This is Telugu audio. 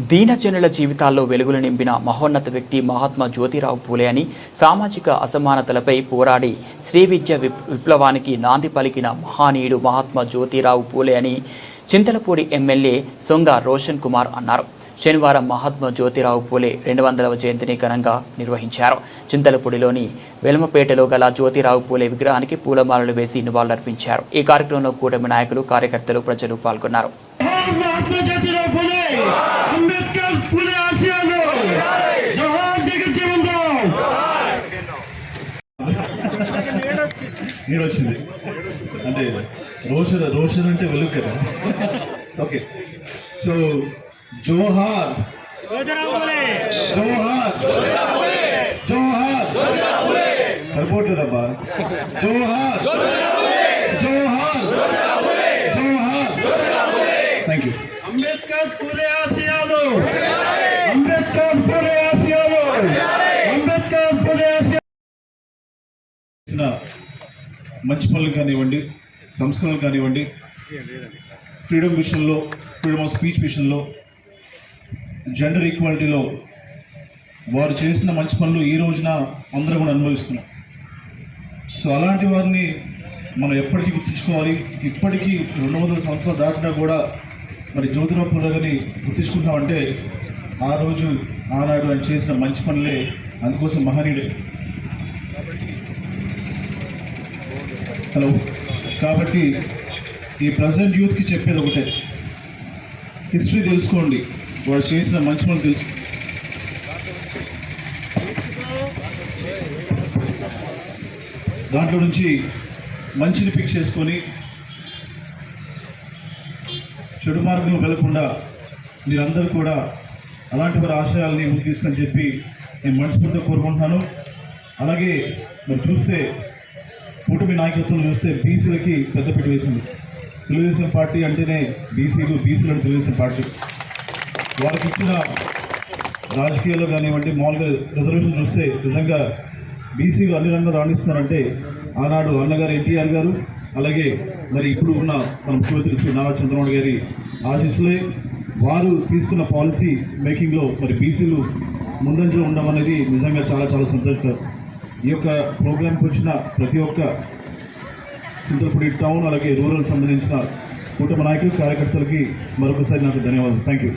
దీనజనుల జీవితాల్లో వెలుగులు నింపిన మహోన్నత వ్యక్తి మహాత్మా జ్యోతిరావు పూలే అని, సామాజిక అసమానతలపై పోరాడి శ్రీ విద్య విప్లవానికి నాంది పలికిన మహానీయుడు మహాత్మా జ్యోతిరావు పూలే అని చింతలపూడి ఎమ్మెల్యే సొంగ రోషన్ కుమార్ అన్నారు. శనివారం మహాత్మా జ్యోతిరావు పూలే 200వ జయంతిని ఘనంగా నిర్వహించారు. చింతలపూడిలోని వెలమపేటలో గల జ్యోతిరావు పూలే విగ్రహానికి పూలమాలలు వేసి నివాళులర్పించారు. ఈ కార్యక్రమంలో కూటమి నాయకులు, కార్యకర్తలు, ప్రజలు పాల్గొన్నారు. వచ్చింది అంటే రోషన్ అంటే వెలుగు కదా. ఓకే, సో జోహార్ జోహార్ జోహార్ సరిపోవట్లేదబ్బా. జోహార్ జోహార్ జోహార్. Thank you. అంబేద్కర్ పూలే ఆశయాలు, అంబేద్కర్ పూలే ఆశయాలు, అంబేద్కర్ పూలే ఆశయాలు. మంచి పనులు కానివ్వండి, సంస్కరణలు కానివ్వండి, ఫ్రీడమ్ విషయంలో, ఫ్రీడమ్ ఆఫ్ స్పీచ్ విషయంలో, జెండర్ ఈక్వాలిటీలో వారు చేసిన మంచి పనులు ఈ రోజున అందరూ కూడా అనుభవిస్తున్నాం. సో అలాంటి వారిని మనం ఎప్పటికీ గుర్తించుకోవాలి. ఇప్పటికీ 200 సంవత్సరాలు దాటినా కూడా మరి జ్యోతిరావు పూలే గారిని గుర్తించుకుంటామంటే ఆ రోజు ఆనాడు ఆయన చేసిన మంచి పనులే. అందుకోసం మహనీయుడే. హలో, కాబట్టి ఈ ప్రజెంట్ యూత్కి చెప్పేది ఒకటే, హిస్టరీ తెలుసుకోండి, వాడు చేసిన మంచి పనులు తెలుసు. దాంట్లో నుంచి మంచిని పిక్ చేసుకొని చెడు మార్గంలో వెళ్లకుండా మీరందరూ కూడా అలాంటి వారి ఆశయాలని ముందుకు తీసుకొని చెప్పి నేను మనస్ఫూర్తిగా కోరుకుంటున్నాను. అలాగే మరి చూస్తే కూటమి నాయకత్వం చూస్తే బీసీలకి పెద్దపీట వేసింది. తెలుగుదేశం పార్టీ అంటేనే బీసీలు అంటే తెలుగుదేశం పార్టీ. వారికి ఇచ్చిన రాజకీయాల్లో కానివ్వండి, మామూలుగా రిజర్వేషన్ చూస్తే నిజంగా బీసీలు అన్ని రంగాలు రాణిస్తున్నారంటే ఆనాడు అన్నగారు ఎన్టీఆర్ గారు, అలాగే మరి ఇప్పుడు ఉన్న మన ముఖ్యమంత్రి శ్రీ నారా చంద్రబాబు గారి ఆశీస్సులే. వారు తీసుకున్న పాలసీ మేకింగ్లో మరి బీసీలు ముందంజలో ఉండడం అనేది నిజంగా చాలా చాలా సంతోషకరం. ఈ యొక్క ప్రోగ్రాంకి వచ్చిన ప్రతి ఒక్క చింతలపూడి టౌన్ అలాగే రూరల్ సంబంధించిన కూటమి నాయకులు, కార్యకర్తలకి మరొకసారి నాకు ధన్యవాదాలు. Thank you.